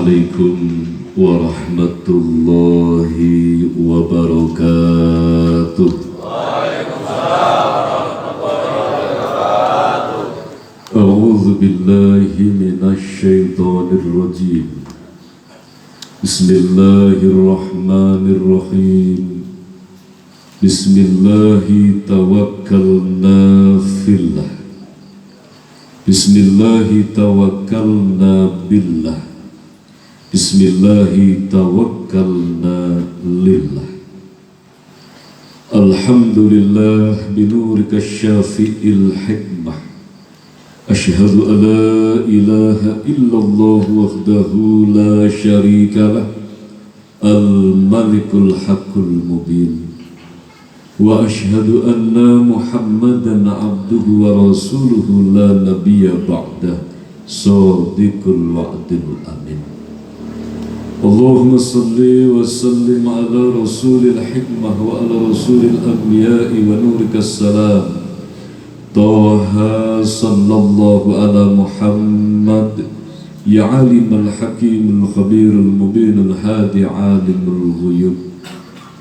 Assalamualaikum warahmatullahi wabarakatuh. A'udzu billahi minasy syaithanir rajim. Bismillahirrahmanirrahim. Bismillahi tawakkalna fillah. Bismillahi tawakkalna billah. Bismillahi tawakkalna lillah. Alhamdulillah binurika syafi'il hikmah. Asyhadu an la ilaha illallah wahdahu la syarika lah. Al-malikul haqqul mubin. Wa asyhadu anna Muhammadan abduhu wa rasuluhu la nabiyya ba'dah shadiqul wa'dil amin. Allahumma salli wa sallim ala rasulil hikmah wa ala rasulil anbiya'i wa nurikas salam. Taha sallallahu ala Muhammad ya alimul hakimul khabirul mubinul hadi alimul ghuyub.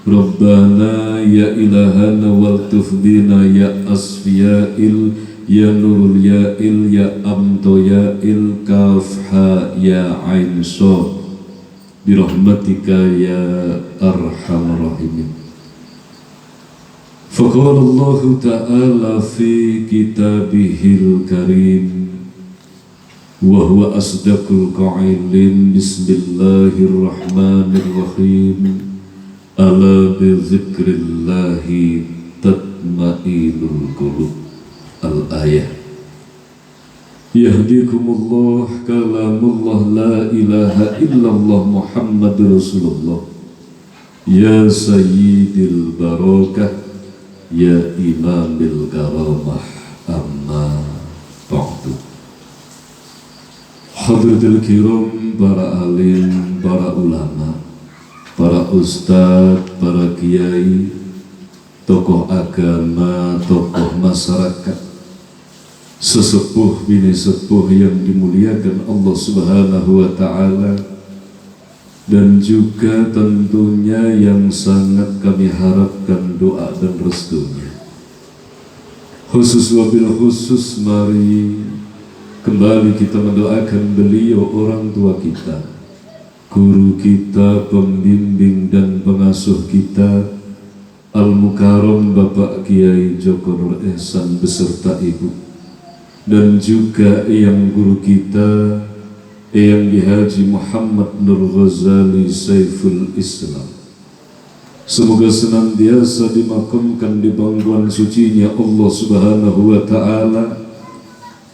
Rabbana ya ilahana waltuf bina ya asfiya'il ya nurul ya'il ya amto ya'il kafha ya ain so birahmatika ya arhamar rahimin. Faqala Allah ta'ala fi kitabihil karim wa huwa asdaqul qa'ilin. Bismillahirrahmanirrahim. Ala bizikrillahi tatmainul qulub. Al-ayah. Yahdikumullah kalamullah la ilaha illallah Muhammadur Rasulullah. Ya sayyidil barakah ya imamil karamah amma ba'du. Hadratul kiram, para alim, para ulama, para ustadz, para kiai, tokoh agama, tokoh masyarakat, sesepuh bini sepuh yang dimuliakan Allah Subhanahu wa ta'ala, dan juga tentunya yang sangat kami harapkan doa dan restunya. Khusus wabil khusus, mari kembali kita mendoakan beliau, orang tua kita, guru kita, pembimbing dan pengasuh kita, Al-Mukarram Bapak Kiai Joko Nur Ihsan beserta ibu, dan juga yang guru kita, Eyang Haji Muhammad Nur Ghazali Saiful Islam. Semoga senantiasa dimakamkan di pangkuan sucinya Allah Subhanahu wa ta'ala,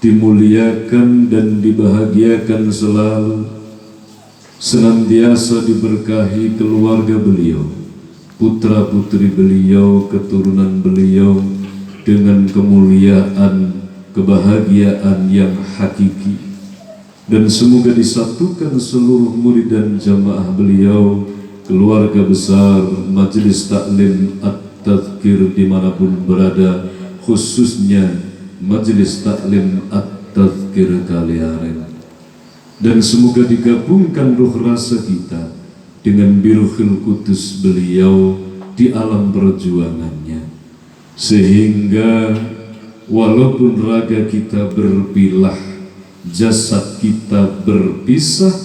dimuliakan dan dibahagiakan selalu, senantiasa diberkahi keluarga beliau, putra putri beliau, keturunan beliau dengan kemuliaan, kebahagiaan yang hakiki, dan semoga disatukan seluruh murid dan jamaah beliau, keluarga besar Majelis Taklim At-Tadhkir dimanapun berada, khususnya Majelis Taklim At-Tadhkir Kaliaren. Dan semoga digabungkan ruh rasa kita dengan biruhil kudus beliau di alam perjuangannya, sehingga walaupun raga kita berpilah, jasad kita berpisah,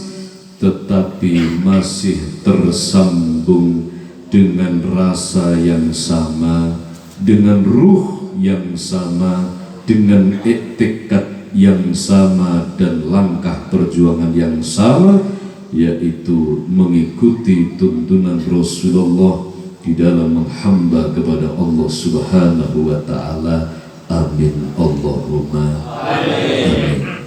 tetapi masih tersambung dengan rasa yang sama, dengan ruh yang sama, dengan iktikad yang sama dan langkah perjuangan yang sama, yaitu mengikuti tuntunan Rasulullah di dalam menghamba kepada Allah Subhanahu wa ta'ala. Amin Allahumma amin.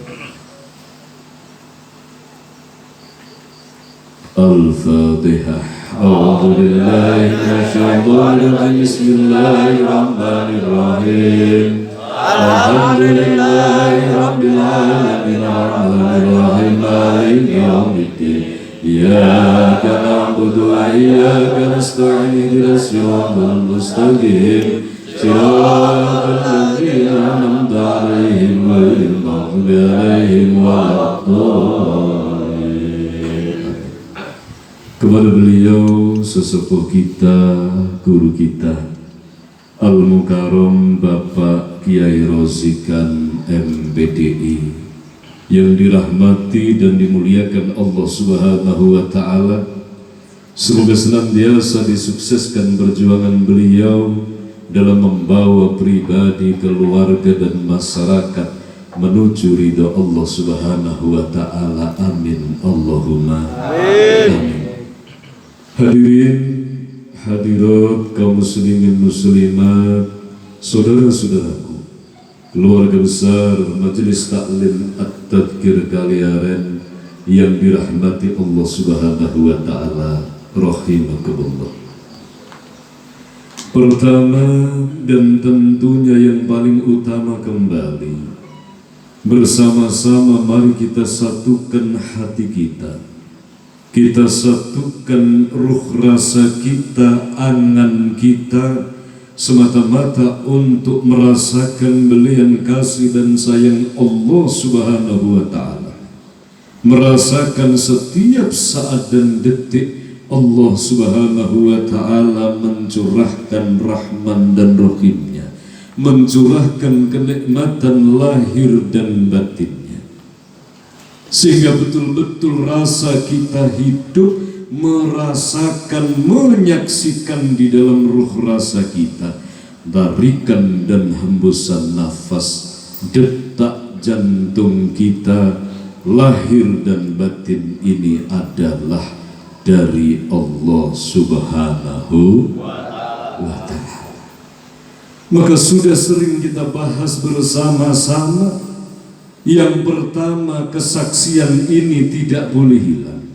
Al-Fatihah. A'udzu billahi minasy syaithanir rajim. Bismillahirrahmanirrahim. Alhamdulillahi rabbil alamin arrahmanir rahim maliki yaumiddin. Iyyaka na'budu wa iyyaka nasta'in ihdinas siratal mustaqim. Siratal ladzina an'amta 'alaihim ghairil maghdubi 'alaihim waladdallin. kepada beliau sesepuh kita, guru kita Al-Mukarram Bapak Kiai Rozikan MBDI yang dirahmati dan dimuliakan Allah Subhanahu wa Ta'ala. Semoga senantiasa disukseskan perjuangan beliau dalam membawa pribadi, keluarga dan masyarakat menuju ridha Allah Subhanahu wa Ta'ala. Amin Allahumma amin. Hadirin hadirat kaum muslimin muslimat, saudara-saudaraku, keluarga besar Majelis Taklim At-Tadkir Kaliaren yang dirahmati Allah Subhanahu wa Ta'ala, rahimakumullah. Pertama dan tentunya yang paling utama kembali, bersama-sama mari kita satukan hati kita. Kita satukan ruh rasa kita, angan kita, semata-mata untuk merasakan belian kasih dan sayang Allah Subhanahu wa Ta'ala. Merasakan setiap saat dan detik Allah Subhanahu wa Ta'ala mencurahkan rahman dan rahimnya, mencurahkan kenikmatan lahir dan batin, sehingga betul-betul rasa kita hidup, merasakan, menyaksikan di dalam ruh rasa kita tarikan dan hembusan nafas, detak jantung kita, lahir dan batin ini adalah dari Allah Subhanahu wa Ta'ala. Maka sudah sering kita bahas bersama-sama. Yang pertama, kesaksian ini tidak boleh hilang.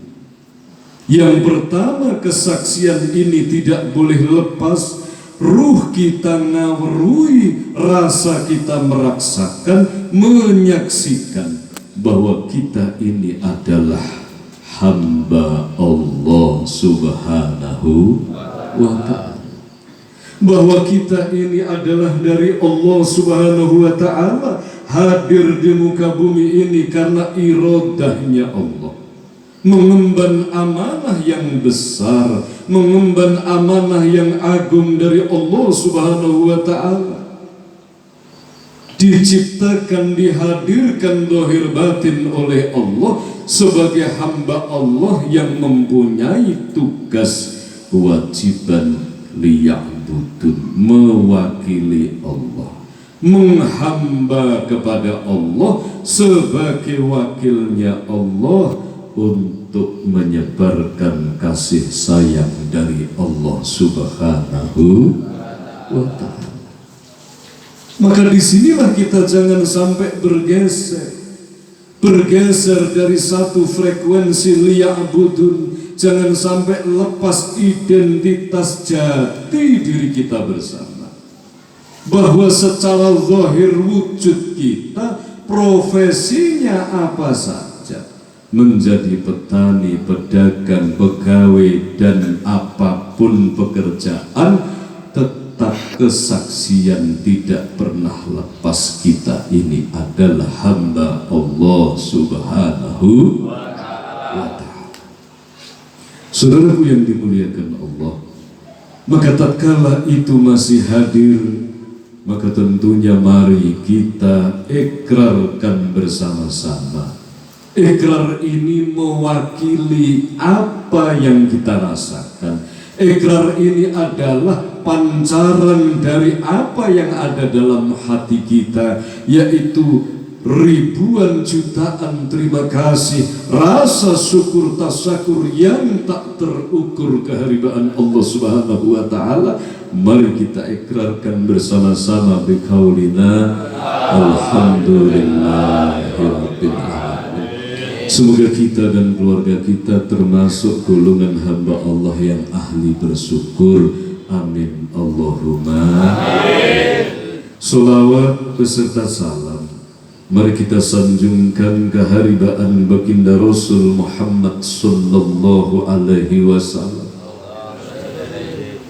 Yang pertama, kesaksian ini tidak boleh lepas. Ruh kita ngawrui, rasa kita merasakan, menyaksikan bahwa kita ini adalah hamba Allah Subhanahu wa Ta'ala. Bahwa kita ini adalah dari Allah Subhanahu wa Ta'ala, hadir di muka bumi ini karena iradahnya Allah, mengemban amanah yang besar, mengemban amanah yang agung dari Allah Subhanahu wa Ta'ala. Diciptakan, dihadirkan zahir batin oleh Allah sebagai hamba Allah yang mempunyai tugas kewajiban liya'budun, mewakili Allah, menghamba kepada Allah sebagai wakilnya Allah untuk menyebarkan kasih sayang dari Allah Subhanahu wa Ta'ala. Maka disinilah kita jangan sampai bergeser dari satu frekuensi liya'budun. Jangan sampai lepas identitas jati diri kita bersama, bahwa secara zahir wujud kita, profesinya apa saja, menjadi petani, pedagang, pegawai dan apapun pekerjaan, tetap kesaksian tidak pernah lepas. Kita ini adalah hamba Allah Subhanahu wa Ta'ala. Saudaraku yang dimuliakan Allah, maka tatkala itu masih hadir, maka tentunya mari kita ikrarkan bersama-sama. Ikrar ini mewakili apa yang kita rasakan. Ikrar ini adalah pancaran dari apa yang ada dalam hati kita, yaitu ribuan jutaan terima kasih, rasa syukur tasakur yang tak terukur kehadiran Allah Subhanahu wa Ta'ala. Mari kita ikrarkan bersama-sama biqaulina alhamdulillahirabbil alamin. Semoga kita dan keluarga kita termasuk golongan hamba Allah yang ahli bersyukur. Amin Allahumma amin. Sholawat beserta salam mari kita sanjungkan keharibaan baginda Rasul Muhammad sallallahu alaihi wasallam.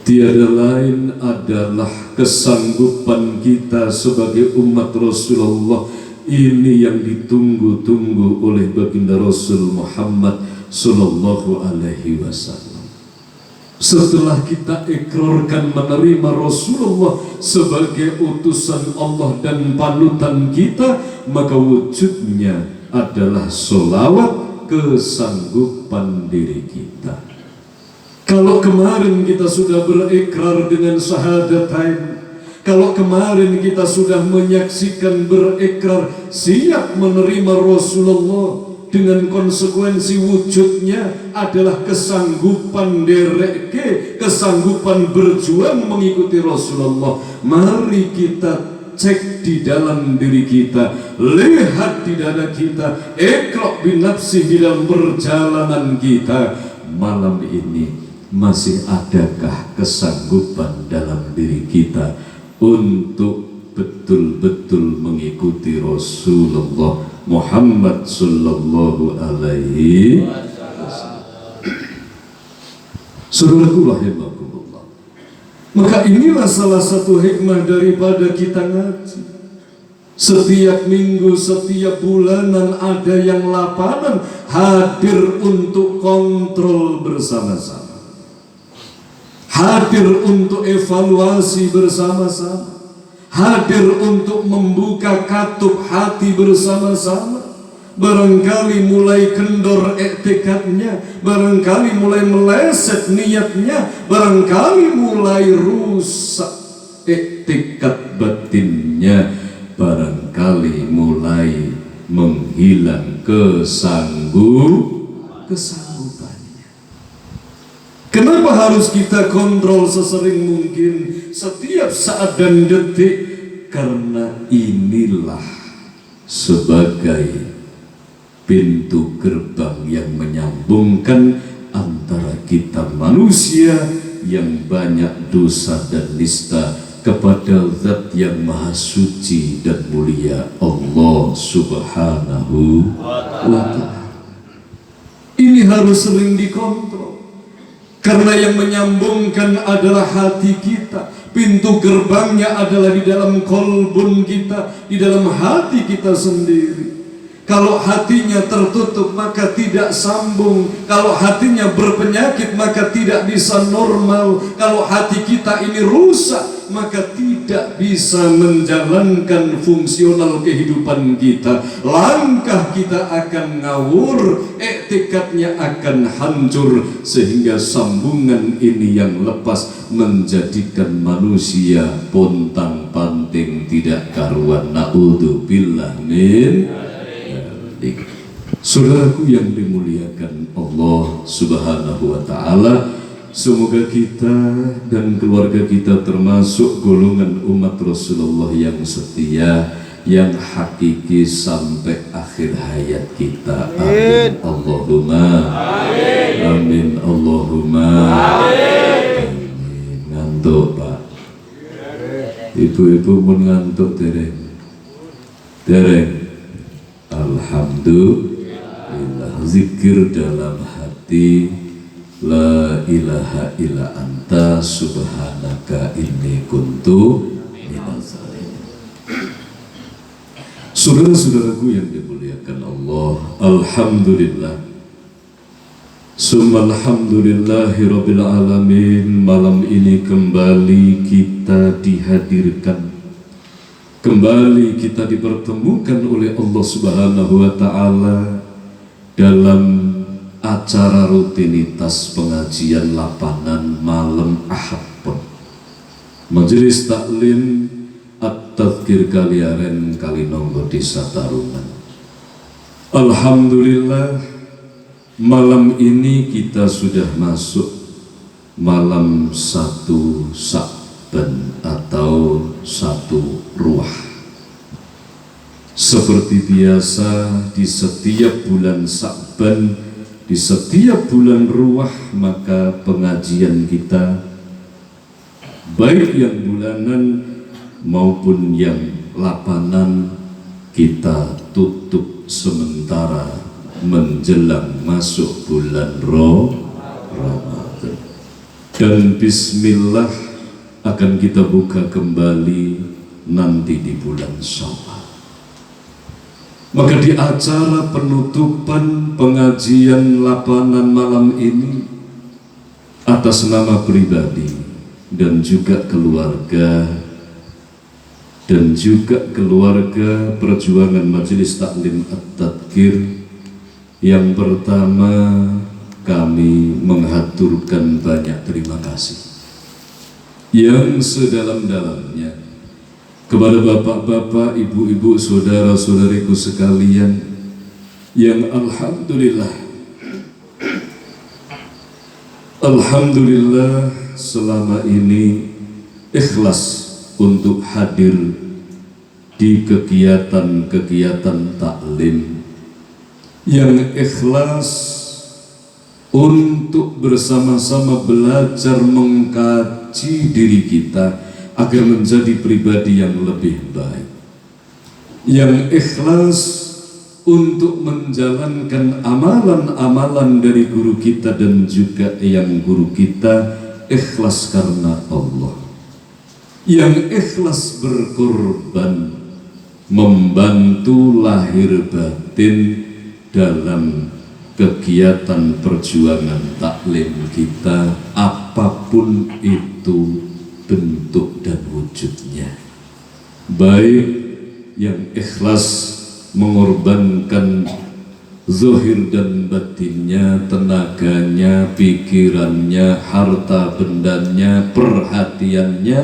Tiada lain adalah kesanggupan kita sebagai umat Rasulullah ini yang ditunggu-tunggu oleh baginda Rasul Muhammad sallallahu alaihi wasallam. Setelah kita ikrarkan menerima Rasulullah sebagai utusan Allah dan panutan kita, maka wujudnya adalah sholawat kesanggupan diri kita. Kalau kemarin kita sudah berikrar dengan syahadatain, kalau kemarin kita sudah menyaksikan berikrar siap menerima Rasulullah, dengan konsekuensi wujudnya adalah kesanggupan dereke, kesanggupan berjuang mengikuti Rasulullah. Mari kita cek di dalam diri kita, lihat di dada kita, iqra' binafsi di dalam perjalanan kita. Malam ini masih adakah kesanggupan dalam diri kita untuk betul-betul mengikuti Rasulullah Muhammad sallallahu alaihi wasallam? Saudaraku rahimakumullah, maka inilah salah satu hikmah daripada kita ngaji. Setiap minggu, setiap bulanan ada yang lapangan hadir untuk kontrol bersama-sama, hadir untuk evaluasi bersama-sama, hadir untuk membuka katup hati bersama-sama. Barangkali mulai kendor iktikadnya, barangkali mulai meleset niatnya, barangkali mulai rusak iktikad batinnya, barangkali mulai menghilang kesanggupannya. Kenapa harus kita kontrol sesering mungkin, setiap saat dan detik? Karena inilah sebagai pintu gerbang yang menyambungkan antara kita manusia yang banyak dosa dan nista kepada Zat yang Maha Suci dan Mulia, Allah Subhanahu wa Ta'ala. Ini harus sering dikontrol, karena yang menyambungkan adalah hati kita. Pintu gerbangnya adalah di dalam kolbun kita, di dalam hati kita sendiri. Kalau hatinya tertutup maka tidak sambung. Kalau hatinya berpenyakit maka tidak bisa normal. Kalau hati kita ini rusak maka tidak bisa menjalankan fungsional kehidupan kita. Langkah kita akan ngawur, iktikadnya akan hancur, sehingga sambungan ini yang lepas menjadikan manusia pontang-panting tidak karuan. Na'udzubillah min. Saudaraku yang dimuliakan Allah Subhanahu wa Ta'ala, semoga kita dan keluarga kita termasuk golongan umat Rasulullah yang setia, yang hakiki sampai akhir hayat kita. Amin Allahumma amin Allahumma amin. Ngantuk Pak, ibu-ibu pun ngantuk dereng. Alhamdulillah, zikir dalam hati, la ilaha illa anta subhanaka inni kuntu minaz zalimin. Saudara-saudaraku yang dimuliakan Allah, alhamdulillah, summa alhamdulillahi rabbil alamin. Malam ini kembali kita dihadirkan, kembali kita dipertemukan oleh Allah Subhanahu wa Ta'ala dalam acara rutinitas pengajian lapangan malam Ahad Pon, Majelis Taklim At-Tadhkir Kaliaren Kalinonggo Desa Tarungan. Alhamdulillah, malam ini kita sudah masuk malam 1 Sya'ban atau 1 Ruah. Seperti biasa di setiap bulan Sya'ban, di setiap bulan Ruah, maka pengajian kita baik yang bulanan maupun yang lapanan kita tutup sementara menjelang masuk bulan Ramadan. Dan bismillah akan kita buka kembali nanti di bulan Syawal. Maka di acara penutupan pengajian lapangan malam ini, atas nama pribadi dan juga keluarga Perjuangan Majelis Taklim At-Tadkir, yang pertama kami menghaturkan banyak terima kasih yang sedalam-dalamnya kepada bapak-bapak, ibu-ibu, saudara-saudariku sekalian yang Alhamdulillah selama ini ikhlas untuk hadir di kegiatan-kegiatan taklim, yang ikhlas untuk bersama-sama belajar mengkaji diri kita agar menjadi pribadi yang lebih baik, yang ikhlas untuk menjalankan amalan-amalan dari guru kita dan juga yang guru kita ikhlas karena Allah, yang ikhlas berkorban membantu lahir batin dalam kegiatan perjuangan taklim kita, apapun itu bentuk dan wujudnya, baik yang ikhlas mengorbankan zahir dan batinnya, tenaganya, pikirannya, harta bendanya, perhatiannya,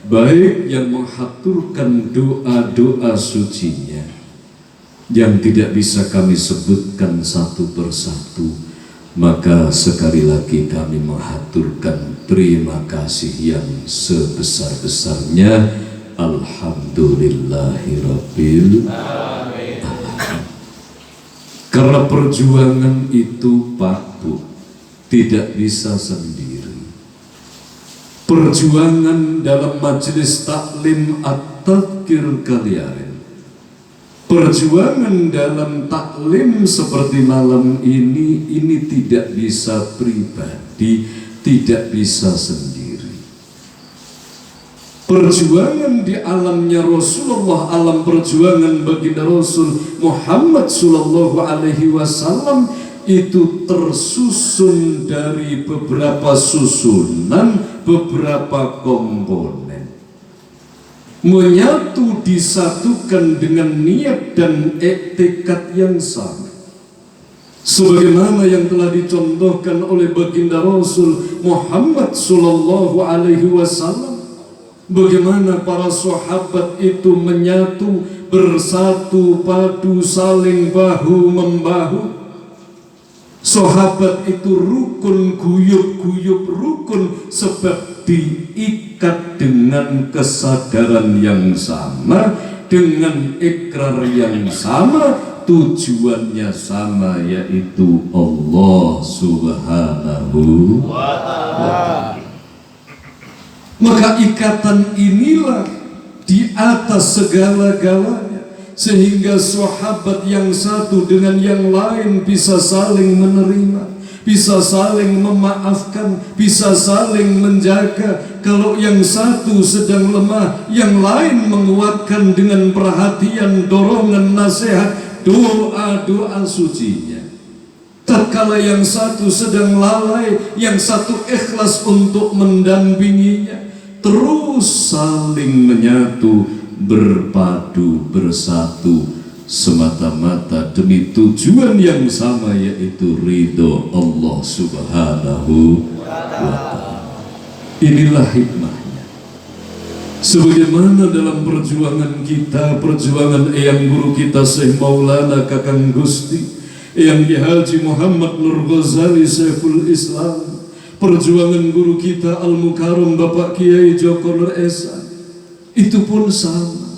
baik yang menghaturkan doa-doa sucinya yang tidak bisa kami sebutkan satu persatu, maka sekali lagi kami menghaturkan terima kasih yang sebesar-besarnya. Alhamdulillahirabbil alamin. Karena perjuangan itu Pak Bu tidak bisa sendiri. Perjuangan dalam majelis taklim At-Tadkir kalian, perjuangan dalam taklim seperti malam ini tidak bisa pribadi, tidak bisa sendiri. Perjuangan di alamnya Rasulullah, alam perjuangan baginda Rasul Muhammad sallallahu alaihi wasallam itu tersusun dari beberapa susunan, beberapa komponen, menyatu disatukan dengan niat dan iktikad yang sama, sebagaimana yang telah dicontohkan oleh baginda Rasul Muhammad sallallahu alaihi wasallam. Bagaimana para sahabat itu menyatu, bersatu padu, saling bahu membahu. Sahabat itu rukun, guyub-guyub rukun, sebab diikat dengan kesadaran yang sama, dengan ikrar yang sama, tujuannya sama, yaitu Allah Subhanahu wa Ta'ala. Maka ikatan inilah di atas segala-galanya, sehingga sahabat yang satu dengan yang lain bisa saling menerima, bisa saling memaafkan, bisa saling menjaga. Kalau yang satu sedang lemah, yang lain menguatkan dengan perhatian, dorongan, nasihat, doa-doa sucinya. Tatkala yang satu sedang lalai, yang satu ikhlas untuk mendampinginya, terus saling menyatu, berpadu, bersatu, semata-mata demi tujuan yang sama, yaitu ridho Allah Subhanahu wa Ta'ala. Inilah hikmahnya. Sebagaimana dalam perjuangan kita, perjuangan Eyang Guru kita Syekh Maulana Kakang Gusti Eyang Haji Muhammad Nur Ghazali Saiful Islam, perjuangan guru kita Al-Mukarram Bapak Kiai Joko Nur Esa, itu pun sama,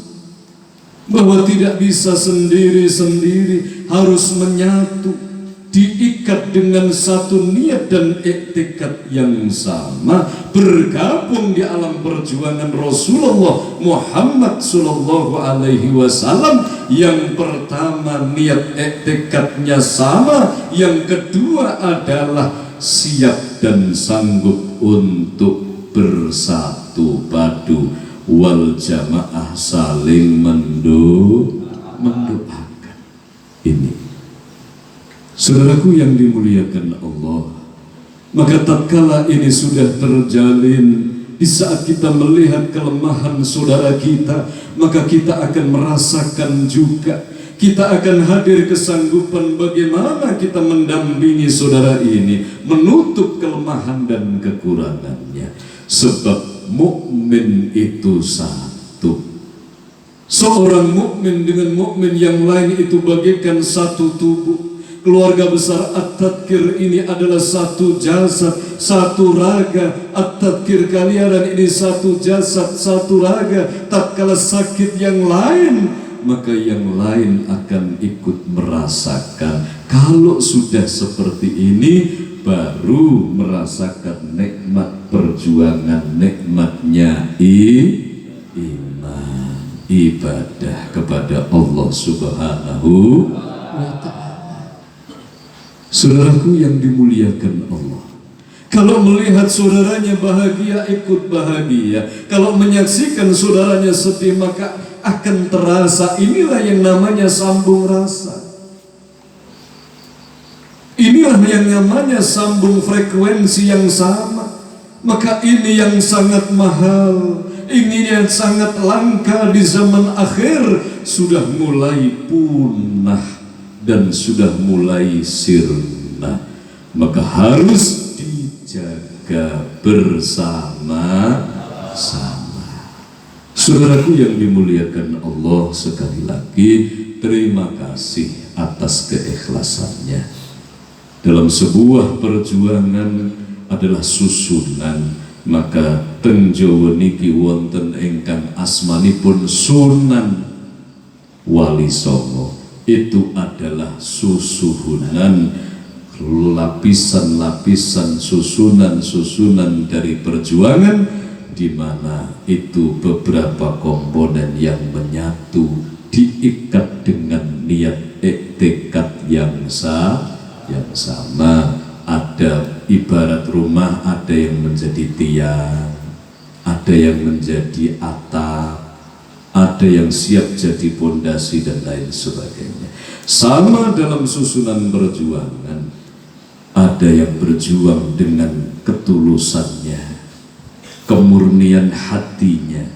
bahwa tidak bisa sendiri-sendiri, harus menyatu, diikat dengan satu niat dan iktikad yang sama, bergabung di alam perjuangan Rasulullah Muhammad sallallahu alaihi wasallam. Yang pertama niat iktikadnya sama, yang kedua adalah siap dan sanggup untuk bersatu padu wal jamaah, saling mendoakan. Ini saudaraku yang dimuliakan Allah, Maka tatkala ini sudah terjalin, di saat kita melihat kelemahan saudara kita, maka kita akan merasakan juga, kita akan hadir kesanggupan bagaimana kita mendampingi saudara ini, menutup kelemahan dan kekurangannya. Sebab mukmin itu satu. Seorang mukmin dengan mukmin yang lain itu bagaikan satu tubuh. Keluarga besar At-Tadkir ini adalah satu jasad, satu raga. At-Tadkir Kaliaran ini satu jasad, satu raga. Tatkala sakit yang lain, maka yang lain akan ikut merasakan. Kalau sudah seperti ini, baru merasakan nikmat perjuangan, nikmatnya iman, ibadah kepada Allah Subhanahu wa Ta'ala. Saudaraku yang dimuliakan Allah, kalau melihat saudaranya bahagia, ikut bahagia. Kalau menyaksikan saudaranya sedih, maka akan terasa. Inilah yang namanya sambung rasa. Inilah yang namanya sambung frekuensi yang sama. Maka ini yang sangat mahal, ini yang sangat langka di zaman akhir, sudah mulai punah dan sudah mulai sirna. Maka harus dijaga bersama-sama. Saudaraku yang dimuliakan Allah, sekali lagi terima kasih atas keikhlasannya. Dalam sebuah perjuangan adalah susunan, maka teng Jawa niki wonten ingkang asmanipun Sunan Wali Songo. Itu adalah susuhunan, lapisan-lapisan, susunan-susunan dari perjuangan, di mana itu beberapa komponen yang menyatu, diikat dengan niat tekad yang sama. Ada ibarat rumah, ada yang menjadi tiang, ada yang menjadi atap, ada yang siap jadi pondasi dan lain sebagainya. Sama dalam susunan perjuangan, ada yang berjuang dengan ketulusannya, kemurnian hatinya.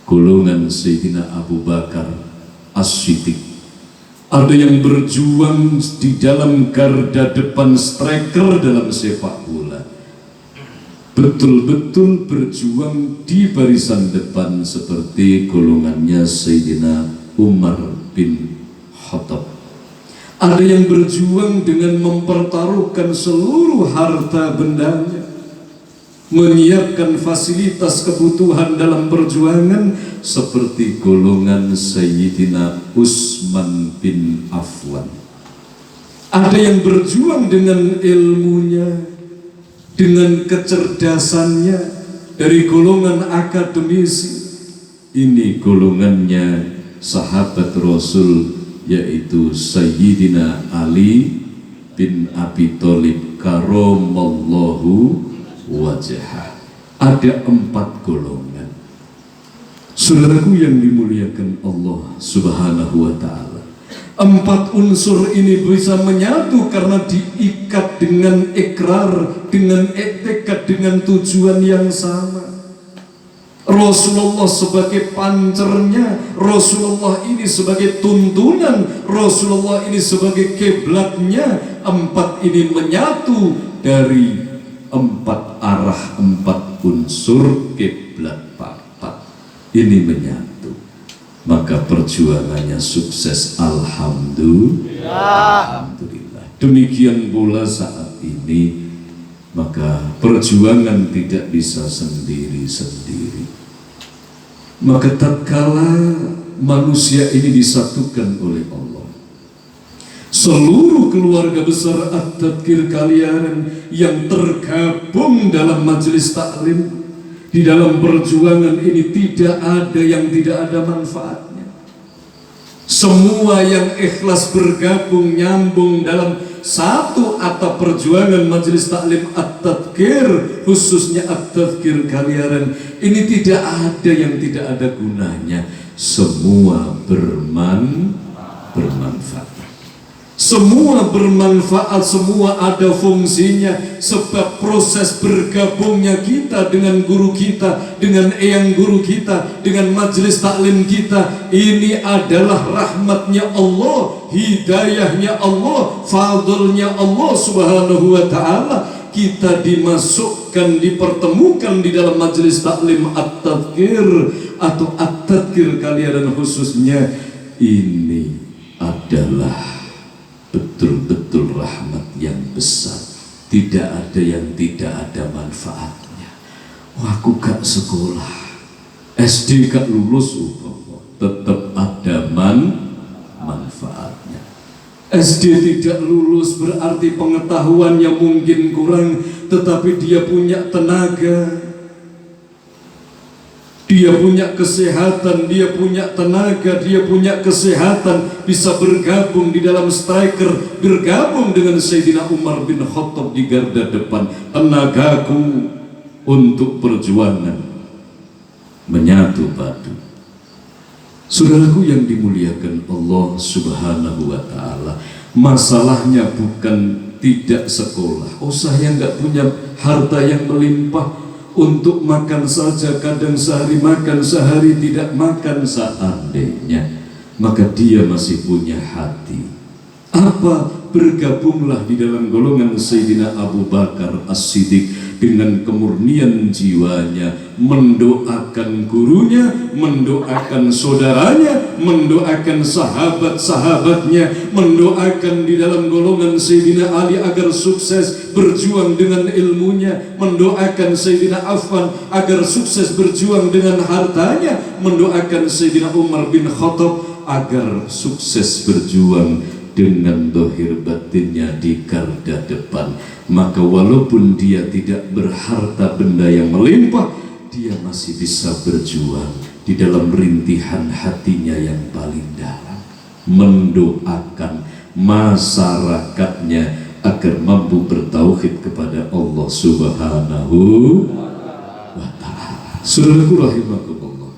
Golongan Sayyidina Abu Bakar As-Siddiq. Ada yang berjuang di dalam garda depan, striker dalam sepak bola, betul-betul berjuang di barisan depan, seperti golongannya Sayyidina Umar bin Khattab. Ada yang berjuang dengan mempertaruhkan seluruh harta bendanya, menyiapkan fasilitas kebutuhan dalam perjuangan, seperti golongan Sayyidina Utsman bin Affan. Ada yang berjuang dengan ilmunya, dengan kecerdasannya, dari golongan akademisi. Ini golongannya sahabat Rasul, yaitu Sayyidina Ali bin Abi Thalib karamallahu wajhah. Ada 4 golongan. Saudaraku yang dimuliakan Allah Subhanahu wa Ta'ala, 4 unsur ini bisa menyatu karena diikat dengan ikrar, dengan tekad, dengan tujuan yang sama. Rasulullah sebagai pancernya, Rasulullah ini sebagai tuntunan, Rasulullah ini sebagai kiblatnya. 4 ini menyatu dari 4 arah, 4 unsur kiblat 4 ini menyatu, maka perjuangannya sukses. Alhamdulillah. Demikian pula saat ini, maka perjuangan tidak bisa sendiri-sendiri. Maka tatkala manusia ini disatukan oleh Allah, seluruh keluarga besar At-Tadkir Kaliaran yang tergabung dalam majelis taklim, di dalam perjuangan ini tidak ada yang tidak ada manfaatnya. Semua yang ikhlas bergabung, nyambung dalam satu atap perjuangan majelis taklim At-Tadkir, khususnya At-Tadkir Kaliaran, ini tidak ada yang tidak ada gunanya. Semua bermanfaat. Semua bermanfaat, semua ada fungsinya. Sebab proses bergabungnya kita dengan guru kita, dengan eyang guru kita, dengan majelis taklim kita, ini adalah rahmatnya Allah, hidayahnya Allah, fadlnya Allah subhanahu wa ta'ala. Kita dimasukkan, dipertemukan di dalam majelis taklim at-tadhkir atau at-tadhkir kalian, khususnya ini adalah betul-betul rahmat yang besar. Tidak ada yang tidak ada manfaatnya. Aku gak sekolah, SD gak lulus, tetap ada manfaatnya. SD tidak lulus berarti pengetahuannya mungkin kurang, tetapi dia punya tenaga, dia punya kesehatan, dia punya tenaga, dia punya kesehatan, bisa bergabung di dalam striker, bergabung dengan Sayyidina Umar bin Khattab di garda depan. Tenagaku untuk perjuangan menyatu padu. Saudaraku yang dimuliakan Allah subhanahu wa ta'ala, masalahnya bukan tidak sekolah. Oh, saya nggak punya harta yang melimpah, untuk makan saja kadang sehari makan, sehari tidak makan. Seandainya, maka dia masih punya hati. Apa? Bergabunglah di dalam golongan Sayyidina Abu Bakar As-Siddiq dengan kemurnian jiwanya, mendoakan gurunya, mendoakan saudaranya, mendoakan sahabat-sahabatnya, mendoakan di dalam golongan Sayyidina Ali agar sukses berjuang dengan ilmunya, mendoakan Sayyidina Affan agar sukses berjuang dengan hartanya, mendoakan Sayyidina Umar bin Khattab agar sukses berjuang dengan dohir batinnya di garda depan. Maka walaupun dia tidak berharta benda yang melimpah, dia masih bisa berjuang di dalam rintihan hatinya yang paling dalam, mendoakan masyarakatnya agar mampu bertauhid kepada Allah subhanahu wa ta'ala. Saudaraku rahimakumullah,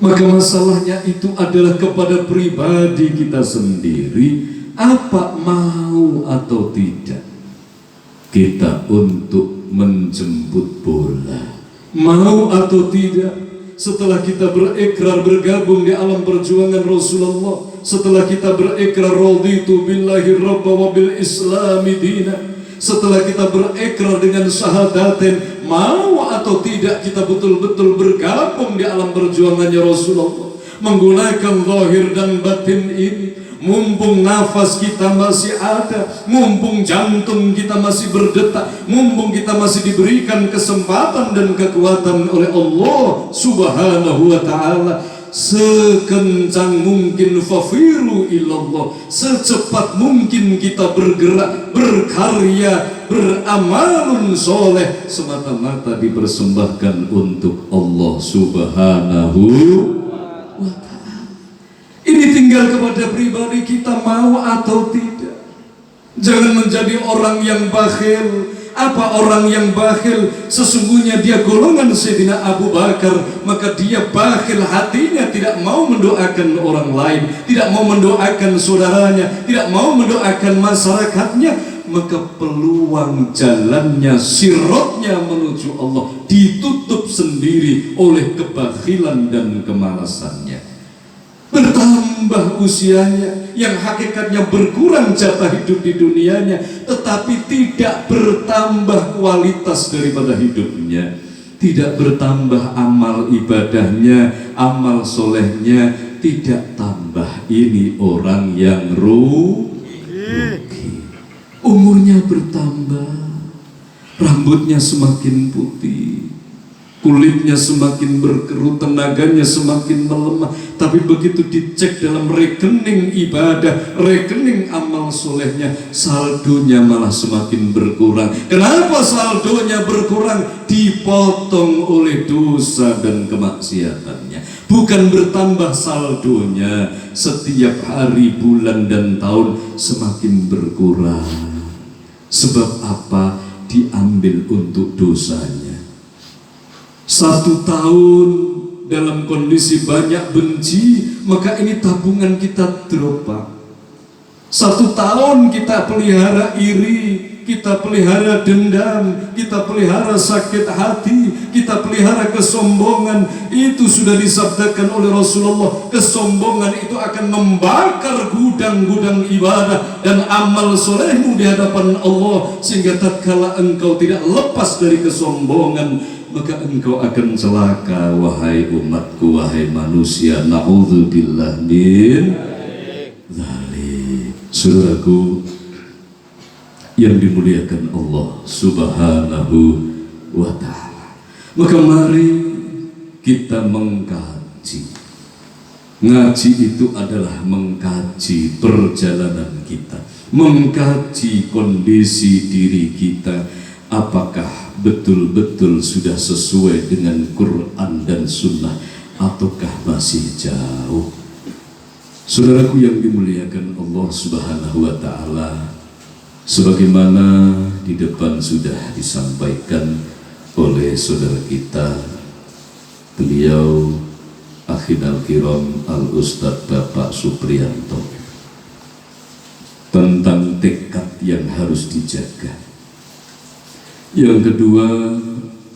maka masalahnya itu adalah kepada pribadi kita sendiri. Apa mau atau tidak kita untuk menjemput bola? Mau atau tidak? Setelah kita berikrar bergabung di alam perjuangan Rasulullah, setelah kita berikrar raditu billahi rabba wa bil islami dina, setelah kita berikrar dengan syahadatin, mau atau tidak kita betul-betul bergabung di alam perjuangannya Rasulullah, menggunakan zahir dan batin ini. Mumpung nafas kita masih ada, mumpung jantung kita masih berdetak, mumpung kita masih diberikan kesempatan dan kekuatan oleh Allah subhanahu wa ta'ala, sekencang mungkin fafiru ilallah, secepat mungkin kita bergerak, berkarya, beramalun soleh, semata-mata dipersembahkan untuk Allah subhanahu wa ta'ala. Ini tinggal kepada pribadi kita mau atau tidak. Jangan menjadi orang yang bakhil. Apa orang yang bakhil? Sesungguhnya dia golongan Sayyidina Abu Bakar, maka dia bakhil hatinya, tidak mau mendoakan orang lain, tidak mau mendoakan saudaranya, tidak mau mendoakan masyarakatnya. Maka peluang jalannya, sirotnya menuju Allah ditutup sendiri oleh kebakhilan dan kemalasannya. Bertambah usianya, yang hakikatnya berkurang jatah hidup di dunianya, tetapi tidak bertambah kualitas daripada hidupnya, tidak bertambah amal ibadahnya, amal solehnya, tidak tambah. Ini orang yang rugi. Umurnya bertambah, rambutnya semakin putih, kulitnya semakin berkerut, tenaganya semakin melemah. Tapi begitu dicek dalam rekening ibadah, rekening amal solehnya, saldonya malah semakin berkurang. Kenapa saldonya berkurang? Dipotong oleh dosa dan kemaksiatannya. Bukan bertambah saldonya, setiap hari, bulan, dan tahun semakin berkurang. Sebab apa? Diambil untuk dosanya. 1 tahun dalam kondisi banyak benci, maka ini tabungan kita drop, Pak. 1 tahun kita pelihara iri, kita pelihara dendam, kita pelihara sakit hati, kita pelihara kesombongan. Itu sudah disabdakan oleh Rasulullah, kesombongan itu akan membakar gudang-gudang ibadah dan amal solehmu di hadapan Allah. Sehingga tatkala engkau tidak lepas dari kesombongan, maka engkau akan celaka, wahai umatku, wahai manusia. Na'udzubillah min dzalik. Saudaraku yang dimuliakan Allah Subhanahu wa ta'ala, maka mari kita mengkaji. Ngaji itu adalah mengkaji perjalanan kita, mengkaji kondisi diri kita, apakah betul-betul sudah sesuai dengan Quran dan Sunnah ataukah masih jauh. Saudaraku yang dimuliakan Allah Subhanahu wa ta'ala, sebagaimana di depan sudah disampaikan oleh saudara kita, beliau Akhinal Kiram Al-Ustadz Bapak Supriyanto, tentang tekad yang harus dijaga. Yang kedua,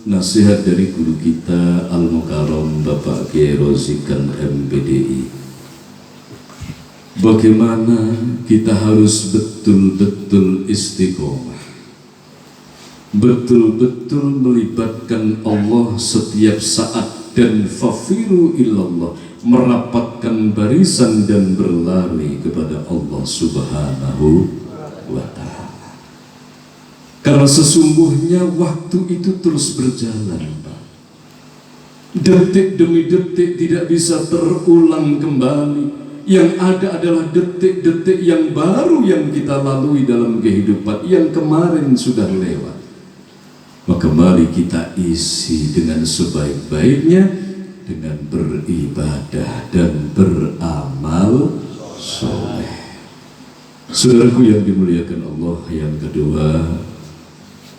nasihat dari guru kita Al-Mukarram Bapak Kiai Rozikan MPDI, bagaimana kita harus betul-betul istiqomah, betul-betul melibatkan Allah setiap saat, dan fafiru ilallah, merapatkan barisan dan berlari kepada Allah Subhanahu wa ta'ala. Karena sesungguhnya waktu itu terus berjalan, Pak. Detik demi detik tidak bisa terulang kembali. Yang ada adalah detik-detik yang baru yang kita lalui dalam kehidupan yang kemarin sudah lewat. Maka mari kita isi dengan sebaik-baiknya dengan beribadah dan beramal soleh. Saudaraku yang dimuliakan Allah, yang kedua,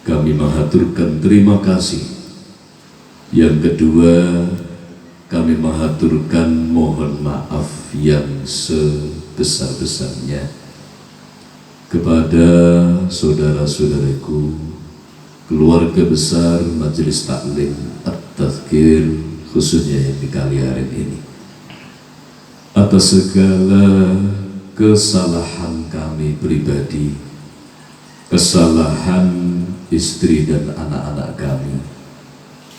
kami mengaturkan terima kasih. Yang kedua, kami mengaturkan mohon maaf yang sebesar-besarnya kepada saudara-saudaraku, keluarga besar Majelis Taklim At-Tazkir, khususnya yang di Kaliaren ini, atas segala kesalahan kami pribadi, kesalahan istri dan anak-anak kami,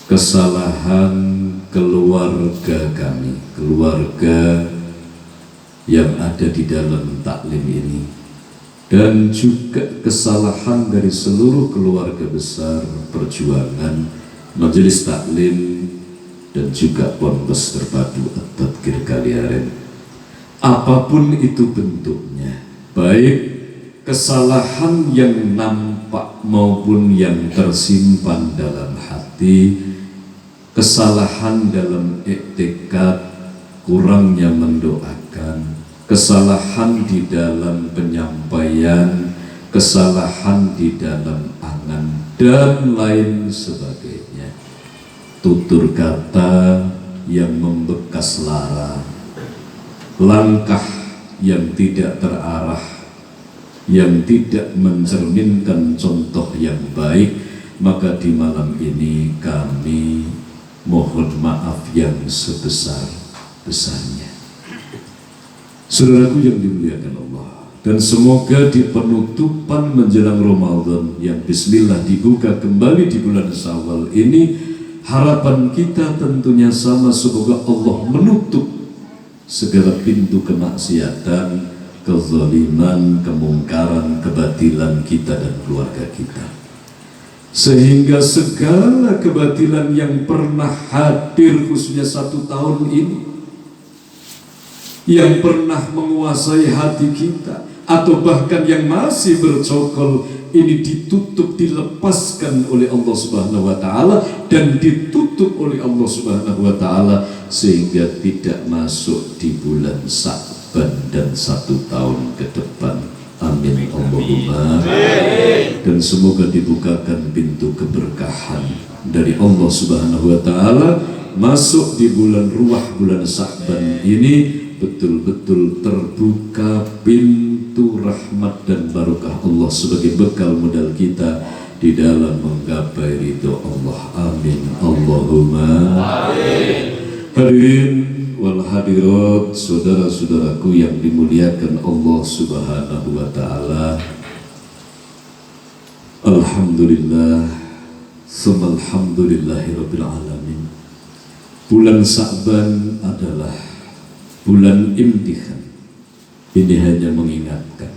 kesalahan keluarga kami, keluarga yang ada di dalam taklim ini, dan juga kesalahan dari seluruh keluarga besar perjuangan Majelis Taklim dan juga Ponpes Terpadu At-Tazkir Kaliaren. Apapun itu bentuknya, baik kesalahan yang nampak maupun yang tersimpan dalam hati, kesalahan dalam iktikad, kurangnya mendoakan, kesalahan di dalam penyampaian, kesalahan di dalam angan, dan lain sebagainya. Tutur kata yang membekas lara, langkah yang tidak terarah, yang tidak mencerminkan contoh yang baik, maka di malam ini kami mohon maaf yang sebesar-besarnya. Saudaraku yang dimuliakan Allah, dan semoga di penutupan menjelang Ramadan yang bismillah dibuka kembali di bulan Syawal ini, harapan kita tentunya sama, semoga Allah menutup segala pintu kemaksiatan, kezaliman, kemungkaran, kebatilan kita dan keluarga kita, sehingga segala kebatilan yang pernah hadir khususnya 1 tahun ini, yang pernah menguasai hati kita atau bahkan yang masih bercokol, ini ditutup, dilepaskan oleh Allah Subhanahu wa ta'ala dan ditutup oleh Allah Subhanahu wa ta'ala, sehingga tidak masuk di bulan Sya'ban dan 1 tahun ke depan. Amin Allahumma. Dan semoga dibukakan pintu keberkahan dari Allah Subhanahu wa ta'ala masuk di bulan Ruah, bulan Sya'ban ini, betul-betul terbuka pintu rahmat dan barokah Allah sebagai bekal modal kita di dalam menggapai ridho Allah. Amin Allahumma amin. Hadirin wal hadirat, saudara-saudaraku yang dimuliakan Allah Subhanahu wa taala. Alhamdulillah, summa alhamdulillahirabbil alamin. Bulan Sa'ban adalah bulan imtihan. Ini hanya mengingatkan.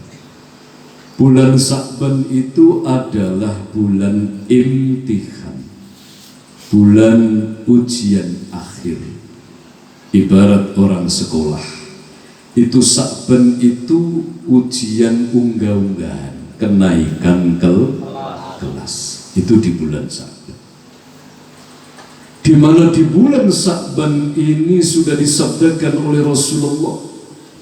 Bulan Sa'ban itu adalah bulan imtihan, bulan ujian akhir. Ibarat orang sekolah, itu Sa'ban itu ujian unggah-unggahan, kenaikan kelas. Itu di bulan Sa'ban. Di mana di bulan Sa'ban ini sudah disabdakan oleh Rasulullah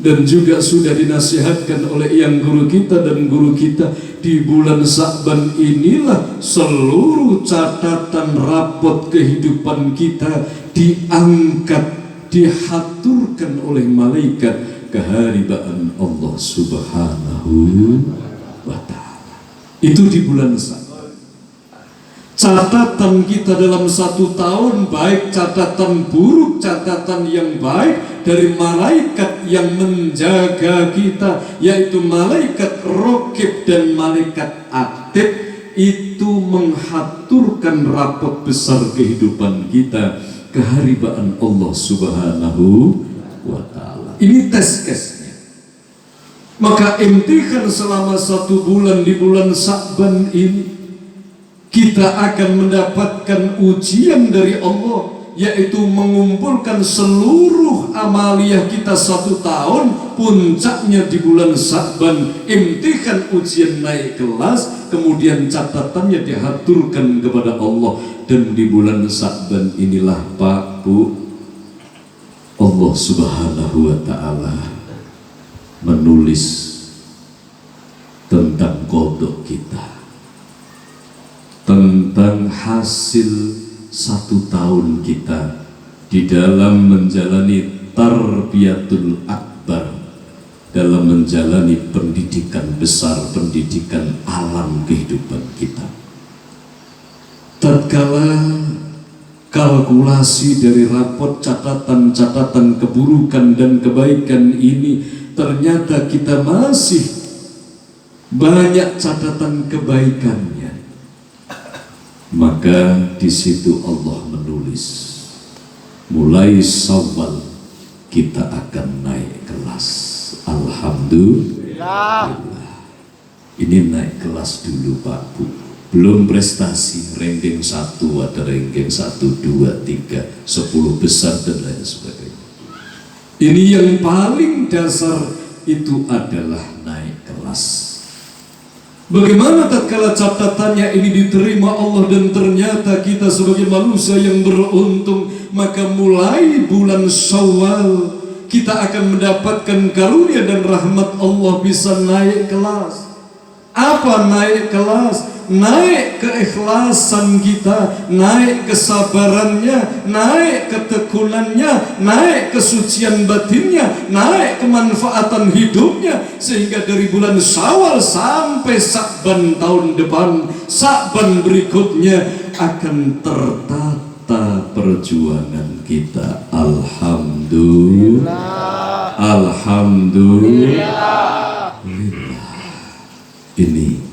dan juga sudah dinasihatkan oleh yang guru kita dan guru kita, di bulan Sa'ban inilah seluruh catatan rapot kehidupan kita diangkat, dihaturkan oleh malaikat keharibaan Allah Subhanahu wa ta'ala. Itu di bulan Sa'ban. Catatan kita dalam satu tahun, baik catatan buruk, catatan yang baik dari malaikat yang menjaga kita, yaitu malaikat Raqib dan malaikat Atid, itu menghaturkan rapot besar kehidupan kita keharibaan Allah Subhanahu wa ta'ala. Ini tes-kesnya. Maka imtihan selama satu bulan di bulan Sa'ban ini, kita akan mendapatkan ujian dari Allah, yaitu mengumpulkan seluruh amaliyah kita satu tahun, puncaknya di bulan Sa'ban, imtihan ujian naik kelas, kemudian catatannya dihaturkan kepada Allah. Dan di bulan Sa'ban inilah Pak Bu, Allah Subhanahu wa ta'ala menulis tentang qadha kita, tentang hasil satu tahun kita di dalam menjalani tarbiyatul akbar, dalam menjalani pendidikan besar, pendidikan alam kehidupan kita. Tatkala kalkulasi dari rapot catatan-catatan keburukan dan kebaikan ini, ternyata kita masih banyak catatan kebaikannya. Maka di situ Allah menulis, mulai Syawal kita akan naik kelas. Alhamdulillah. Ini naik kelas dulu Pak Bu, belum prestasi, ranking 1, ada ranking 1, 2, 3, 10 besar dan lain sebagainya. Ini yang paling dasar, itu adalah naik kelas. Bagaimana tatkala catatannya ini diterima Allah dan ternyata kita sebagai manusia yang beruntung, maka mulai bulan Syawal kita akan mendapatkan karunia dan rahmat Allah, bisa naik kelas. Apa naik kelas? Naik keikhlasan kita, naik kesabarannya, naik ketekunannya, naik kesucian batinnya, naik kemanfaatan hidupnya, sehingga dari bulan Syawal sampai Sa'ban tahun depan, Sa'ban berikutnya akan tertata perjuangan kita. Alhamdulillah. Alhamdulillah. Ini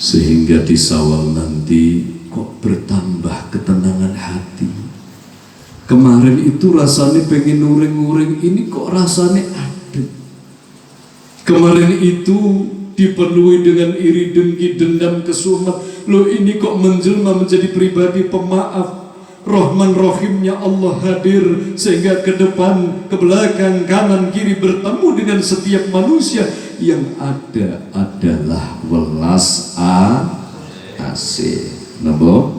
sehingga di Syawal nanti kok bertambah ketenangan hati. Kemarin itu rasanya pengen nguring-nguring, ini kok rasanya adem. Kemarin itu dipenuhi dengan iri dengki, dendam, kesumat. Loh, ini kok menjelma menjadi pribadi pemaaf. Rahman Rahimnya Allah hadir sehingga ke depan, ke belakang, kanan, kiri bertemu dengan setiap manusia. Yang ada adalah welas asih. Napa?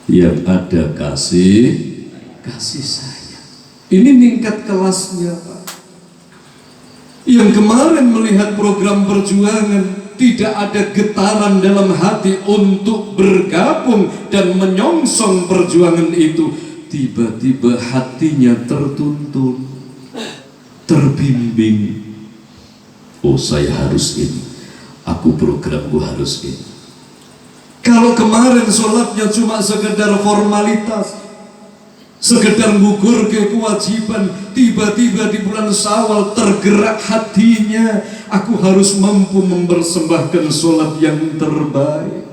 Yang ada kasih sayang. Ini meningkat kelasnya Pak. Yang kemarin melihat program perjuangan, tidak ada getaran dalam hati untuk bergabung dan menyongsong perjuangan itu. Tiba-tiba hatinya tertuntun, terbimbing. Oh, saya harus ini, aku programku harus ini. Kalau kemarin sholatnya cuma sekedar formalitas, sekedar gugur ke kewajiban, tiba-tiba di bulan Syawal tergerak hatinya, aku harus mampu mempersembahkan sholat yang terbaik.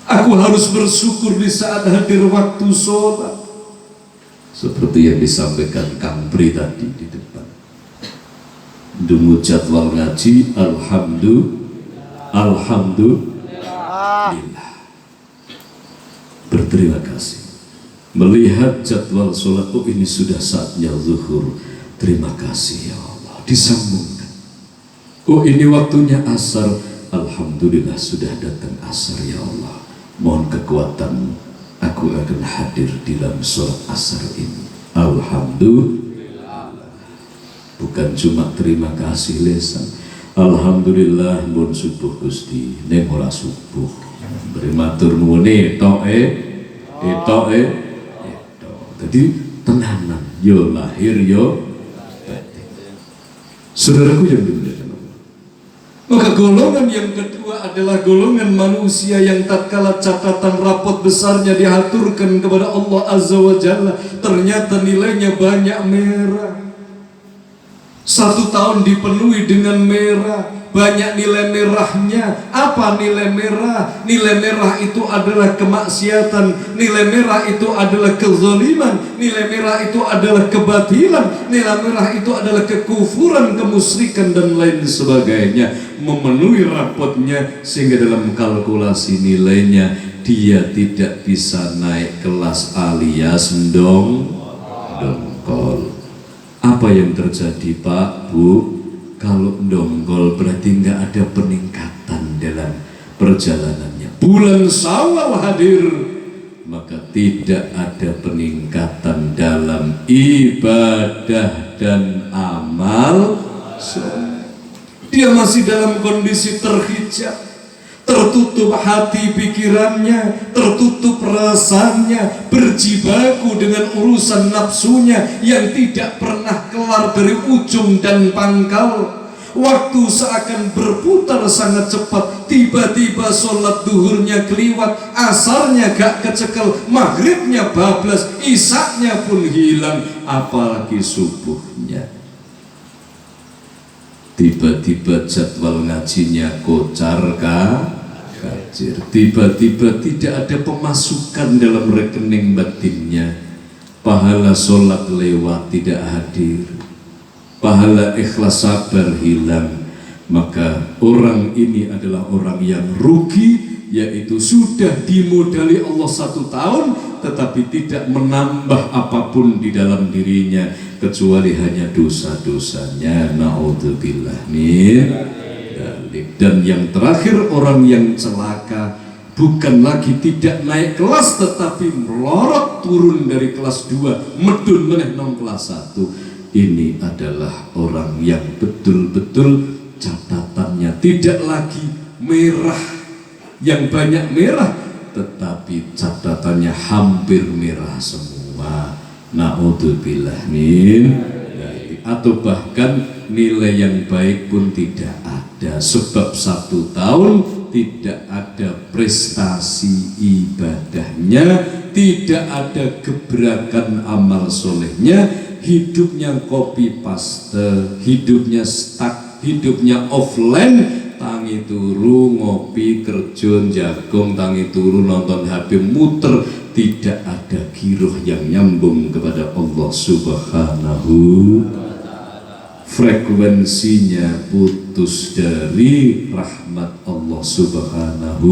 Aku harus bersyukur di saat hadir waktu sholat. Seperti yang disampaikan Kang Pri tadi di depan. Dungu jadwal ngaji, alhamdulillah. Berterima kasih. Melihat jadwal sholat, oh ini sudah saatnya zuhur. Terima kasih ya Allah, disambungkan. Oh ini waktunya asar. Alhamdulillah sudah datang asar ya Allah. Mohon kekuatan, aku akan hadir di dalam sholat asar ini. Alhamdulillah. Bukan cuma terima kasih lesan. Alhamdulillah mun subuh Gusti, ning ora subuh. Beri matur nuwun Jadi tenanan, yo lahir yo batin. Saudaraku yang dimuliakan Allah. Maka golongan yang kedua adalah golongan manusia yang tatkala catatan rapot besarnya diaturkan kepada Allah Azza wa Jalla, ternyata nilainya banyak merah. 1 tahun dipenuhi dengan merah, banyak nilai merahnya. Apa nilai merah? Nilai merah itu adalah kemaksiatan, nilai merah itu adalah kezaliman, nilai merah itu adalah kebatilan, nilai merah itu adalah kekufuran, kemusyrikan dan lain sebagainya. Memenuhi rapotnya sehingga dalam kalkulasi nilainya dia tidak bisa naik kelas alias dongkol. Apa yang terjadi Pak, Bu? Kalau dongkol berarti nggak ada peningkatan dalam perjalanannya. Bulan Syawal hadir, maka tidak ada peningkatan dalam ibadah dan amal. Dia masih dalam kondisi terhijab, tertutup hati pikirannya, tertutup perasaannya, berjibaku dengan urusan nafsunya yang tidak pernah kelar dari ujung dan pangkal. Waktu seakan berputar sangat cepat, tiba-tiba sholat duhurnya keliwat, asarnya gak kecekel, maghribnya bablas, isaknya pun hilang, apalagi subuhnya. Tiba-tiba jadwal ngajinya kocar kacir, tiba-tiba tidak ada pemasukan dalam rekening batinnya. Pahala sholat lewat, tidak hadir, pahala ikhlas sabar hilang. Maka orang ini adalah orang yang rugi, yaitu sudah dimodali Allah 1 tahun tetapi tidak menambah apapun di dalam dirinya kecuali hanya dosa-dosanya. Na'udzubillah min dzalik. Dan yang terakhir, orang yang celaka bukan lagi tidak naik kelas tetapi melorot turun dari kelas 2 medun meneh nang kelas 1. Ini adalah orang yang betul-betul catatannya tidak lagi merah yang banyak merah, tetapi catatannya hampir merah semua. Na'udzubillah min dzalik. Atau bahkan nilai yang baik pun tidak ada, sebab 1 tahun tidak ada prestasi ibadahnya, tidak ada gebrakan amal solehnya, hidupnya copy paste, hidupnya stuck, hidupnya offline. Tangi turu ngopi kerjun jagung, tangi turu nonton HP muter, tidak ada giroh yang nyambung kepada Allah Subhanahu. Frekuensinya putus dari rahmat Allah Subhanahu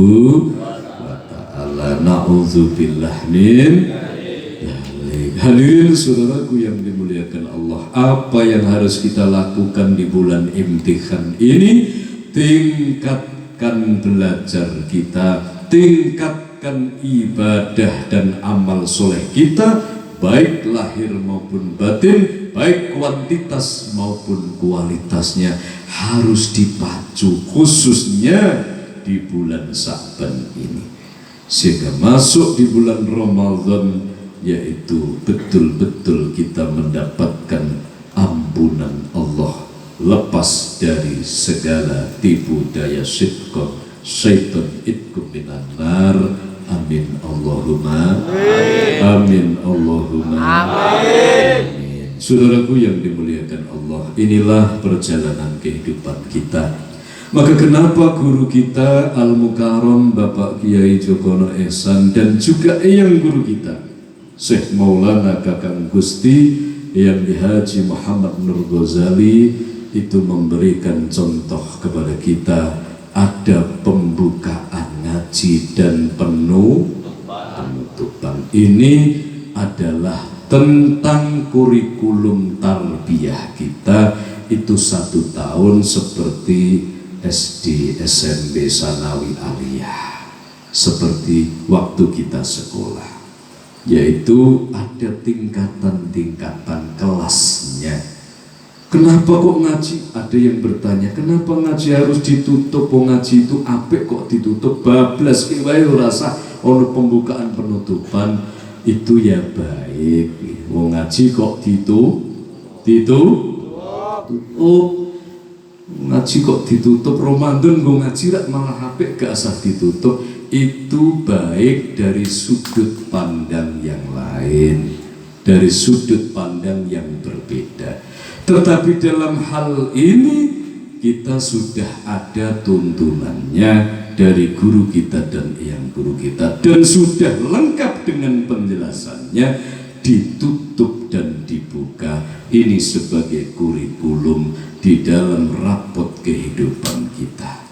wa ta'ala. Na'udzubillah min dzalik. Hadirin saudaraku yang dimuliakan Allah, apa yang harus kita lakukan di bulan imtihan ini? Tingkatkan belajar kita, tingkatkan ibadah dan amal soleh kita, baik lahir maupun batin, baik kuantitas maupun kualitasnya harus dipacu, khususnya di bulan Sa'ban ini, sehingga masuk di bulan Ramadan yaitu betul-betul kita mendapatkan ampunan Allah, lepas dari segala tipu daya syaitan itkum minan nar. Amin Allahumma amin Allahumma amin. Saudaraku yang dimuliakan Allah, inilah perjalanan kehidupan kita. Maka kenapa guru kita Al-Mukarram Bapak Kiai Jokono Ehsan dan juga yang guru kita Syekh Maulana Kakang Gusti yang Haji Muhammad Nur Ghazali itu memberikan contoh kepada kita, ada pembukaan ngaji dan penutupan. Ini adalah tentang kurikulum tarbiyah kita, itu 1 tahun seperti SD, SMP, Sanawi, Aliyah, seperti waktu kita sekolah, yaitu ada tingkatan-tingkatan kelasnya. Kenapa kok ngaji? Ada yang bertanya, kenapa ngaji harus ditutup? Ngaji itu apik kok ditutup? Bablas ki wae ora sah ono pembukaan penutupan. Itu ya baik. Wong ngaji kok ngaji kok ditutup. Ramadan nggo ngaji rak malah apik gak usah ditutup. Itu baik dari sudut pandang yang lain, dari sudut pandang yang berbeda. Tetapi dalam hal ini kita sudah ada tuntunannya dari guru kita dan yang guru kita, dan sudah lengkap dengan penjelasannya, ditutup dan dibuka. Ini sebagai kurikulum di dalam rapot kehidupan kita.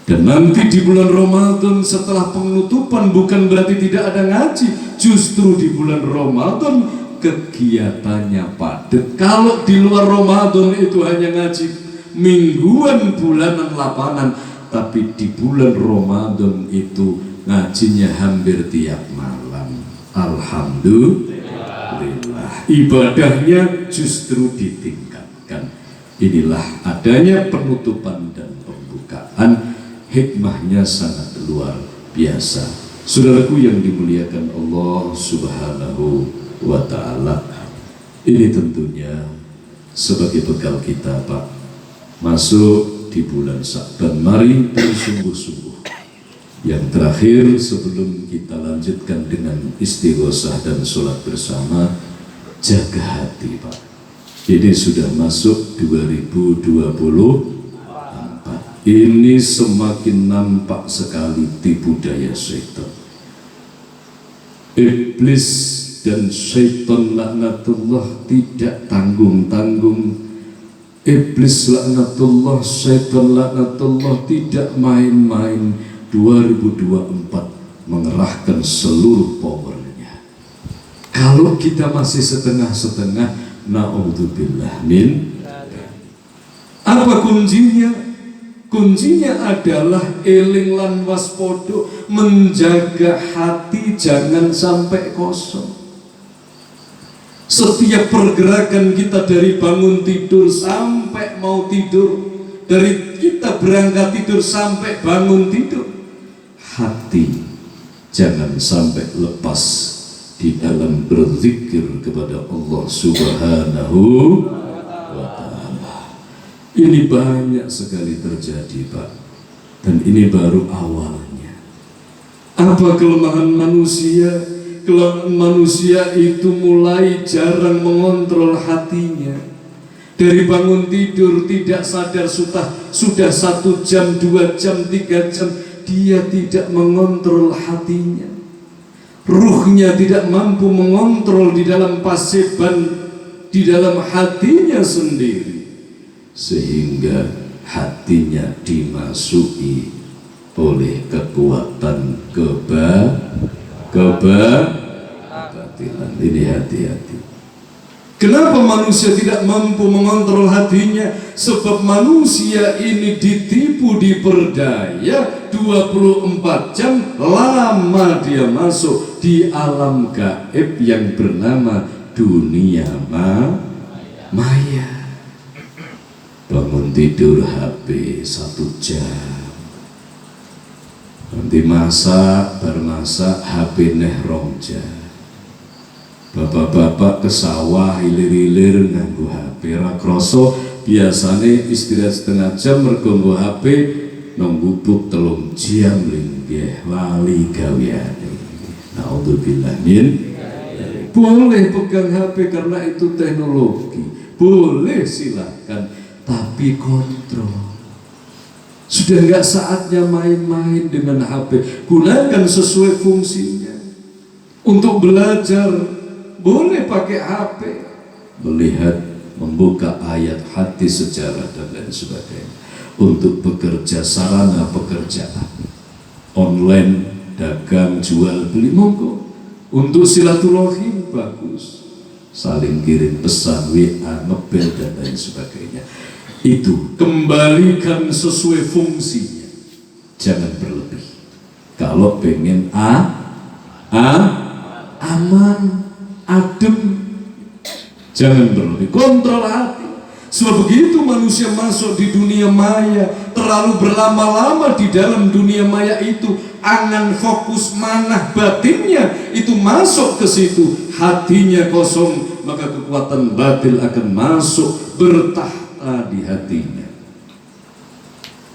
Dan nanti di bulan Ramadan setelah penutupan bukan berarti tidak ada ngaji, justru di bulan Ramadan kegiatannya padat. Kalau di luar Ramadan itu hanya ngaji mingguan, bulanan, lapanan, tapi di bulan Ramadan itu ngajinya hampir tiap malam. Alhamdulillah, ibadahnya justru ditingkatkan. Inilah adanya penutupan dan pembukaan, hikmahnya sangat luar biasa. Saudaraku yang dimuliakan Allah Subhanahu wa ta'ala, ini tentunya sebagai bekal kita, Pak, masuk di bulan Sa'ban. Mari bersungguh-sungguh. Yang terakhir sebelum kita lanjutkan dengan istighosah dan sholat bersama, jaga hati, Pak. Ini sudah masuk 2024. Ini semakin nampak sekali tipu daya syaitan. Iblis dan syaitan laknatullah tidak tanggung-tanggung. Iblis laknatullah, syaitan laknatullah tidak main-main. 2024 mengerahkan seluruh powernya. Kalau kita masih setengah-setengah, na'udzubillah min. Apa kuncinya? Kuncinya adalah eling lan waspodo, menjaga hati jangan sampai kosong. Setiap pergerakan kita dari bangun tidur sampai mau tidur, dari kita berangkat tidur sampai bangun tidur, hati jangan sampai lepas di dalam berzikir kepada Allah Subhanahu wa ta'ala. Ini banyak sekali terjadi, Pak, dan ini baru awalnya. Apa kelemahan manusia? Kelemahan manusia itu mulai jarang mengontrol hatinya. Dari bangun tidur tidak sadar sudah 1 jam, 2 jam, 3 jam, dia tidak mengontrol hatinya. Ruhnya tidak mampu mengontrol di dalam paseban, di dalam hatinya sendiri, sehingga hatinya dimasuki oleh kekuatan kebatilan. Ini hati-hati. Kenapa manusia tidak mampu mengontrol hatinya? Sebab manusia ini ditipu, diperdaya 24 jam. Lama dia masuk di alam gaib yang bernama dunia maya. Bangun tidur HP 1 jam, nanti masak, bermasak HP neh 2 jam. Bapak-bapak ke sawah hilir-hilir nganggo HP ra kroso, biasane istirahat 1/2 jam mergo nggo HP nang gubuk 3 jam linggih lali gaweane. Naudzubillah min. Boleh pegang HP karena itu teknologi, boleh silakan, tapi kontrol. Sudah enggak saatnya main-main dengan HP, gunakan sesuai fungsinya. Untuk belajar boleh pakai HP, melihat, membuka ayat, hadis, sejarah dan lain sebagainya. Untuk bekerja, sarana pekerjaan online, dagang, jual beli, monggo. Untuk silaturahim bagus, saling kirim pesan, WA, ngebel dan lain sebagainya. Itu kembalikan sesuai fungsinya, jangan berlebih. Kalau pengen aman, adem, jangan berlebih, kontrol hati. Sebab begitu manusia masuk di dunia maya, terlalu berlama-lama di dalam dunia maya itu, angan fokus manah batinnya itu masuk ke situ, hatinya kosong, maka kekuatan batil akan masuk bertahta di hatinya.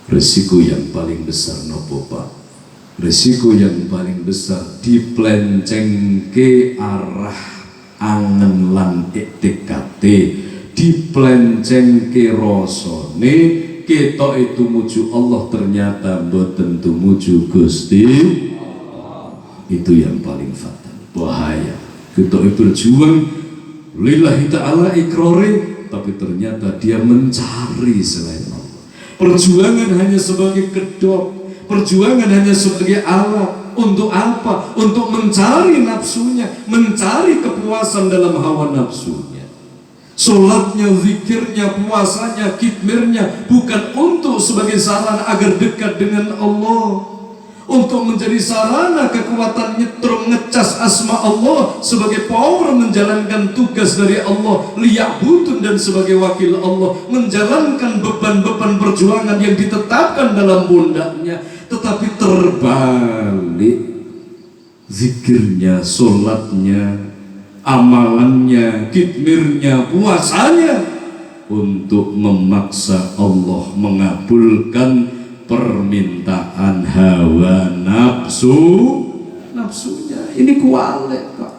Risiko yang paling besar nopo Pak? Risiko yang paling besar diplenceng ke arah angen lan iktikate, diplenceng ke rasane ketok itu muju Allah, ternyata mboten tumuju Gusti. Itu yang paling fatal, bahaya. Ketok berjuang lillahi ta'ala ikrari, tapi ternyata dia mencari selain Allah. Perjuangan hanya sebagai kedok, perjuangan hanya sebagai alat. Untuk apa? Untuk mencari nafsunya, mencari kepuasan dalam hawa nafsunya. Sholatnya, zikirnya, puasanya, kitmirnya bukan untuk sebagai sarana agar dekat dengan Allah, untuk menjadi sarana kekuatan nyetrum ngecas asma Allah sebagai power menjalankan tugas dari Allah, liya'budun, dan sebagai wakil Allah menjalankan beban-beban perjuangan yang ditetapkan dalam pundaknya. Tetapi terbalik, zikirnya, sholatnya, amalannya, kitmirnya, puasanya untuk memaksa Allah mengabulkan permintaan hawa nafsunya. Ini kualek Pak.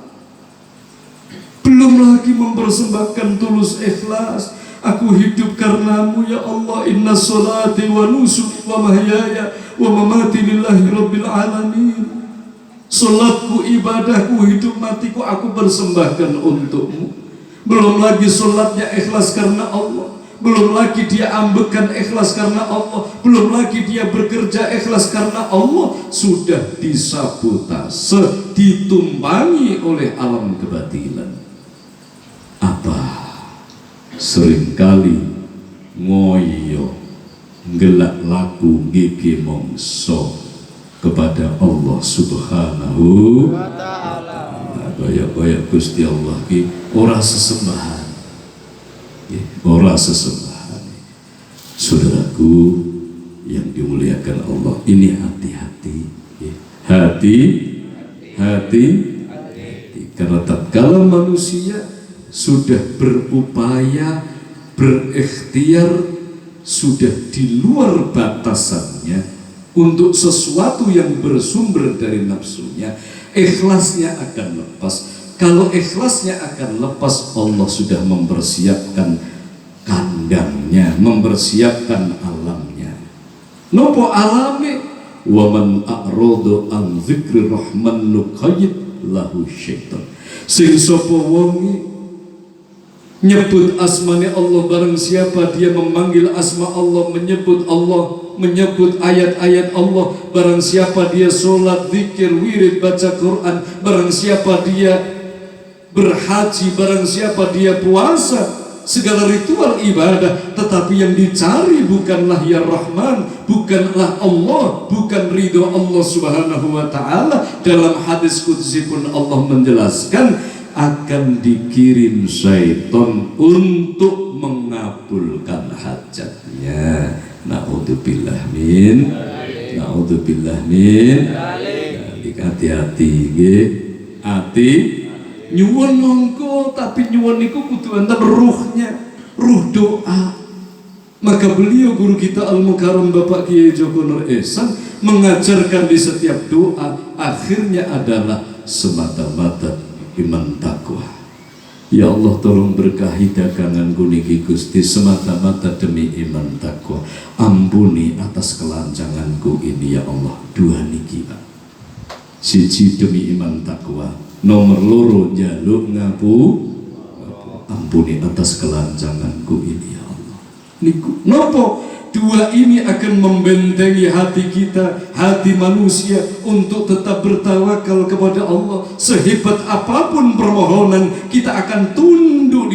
Belum lagi mempersembahkan tulus ikhlas. Aku hidup karenamu ya Allah, inna sholati wa nusuki wa mahyaya wa mamati lillahi rabbil alamin. Sholatku, ibadahku, hidup matiku aku persembahkan untukmu. Belum lagi sholatnya ikhlas karena Allah, belum lagi dia ambekan ikhlas karena Allah, belum lagi dia bekerja ikhlas karena Allah. Sudah disabotase, ditumpangi oleh alam kebatilan. Apa? Seringkali ngoyo gelak laku gigi mongso kepada Allah Subhanahu wa ta'ala. Kaya Gusti Allah ki ora sesembahan, ora sesembahan. Saudaraku yang dimuliakan Allah, ini hati-hati, hati-hati, karena tatkala manusia sudah berupaya, berikhtiar, sudah di luar batasannya untuk sesuatu yang bersumber dari nafsunya, ikhlasnya akan lepas. Kalau ikhlasnya akan lepas, Allah sudah mempersiapkan kandangnya, mempersiapkan alamnya. Nopo alame? Wa man a'rada an dzikri rahman nuqayyid lahu syaitan. Sing sapa wonge nyebut asmane Allah, barang siapa dia memanggil asma Allah, menyebut Allah, menyebut ayat-ayat Allah, barang siapa dia sholat, zikir, wirid, baca Quran, barang siapa dia berhaji, barang siapa dia puasa, segala ritual ibadah, tetapi yang dicari bukanlah ya Rahman, bukanlah Allah, bukan ridho Allah subhanahu wa ta'ala. Dalam hadis qudsi pun Allah menjelaskan akan dikirim syaitan untuk mengabulkan hajatnya. Na'udzubillah min, na'udzubillah min. Hati-hati nggih, hati nyuwun monggo, tapi nyuwun niku kudu enten ruhnya, ruh doa. Maka beliau guru kita Al-Mukarram Bapak Kiai Joko Nur Ihsan mengajarkan di setiap doa akhirnya adalah semata-mata iman takwa. Ya Allah, tolong berkahi daganganku niki Gusti semata-mata demi iman takwa. Ampuni atas kelancanganku ini ya Allah. Dua niki Pak. Siji demi iman takwa, nomor loro jaluk ampuni atas kelancanganku ini ya Allah. Niku nopo? Dua ini akan membentengi hati kita, hati manusia untuk tetap bertawakal kepada Allah. Sehebat apapun permohonan, kita akan tunduk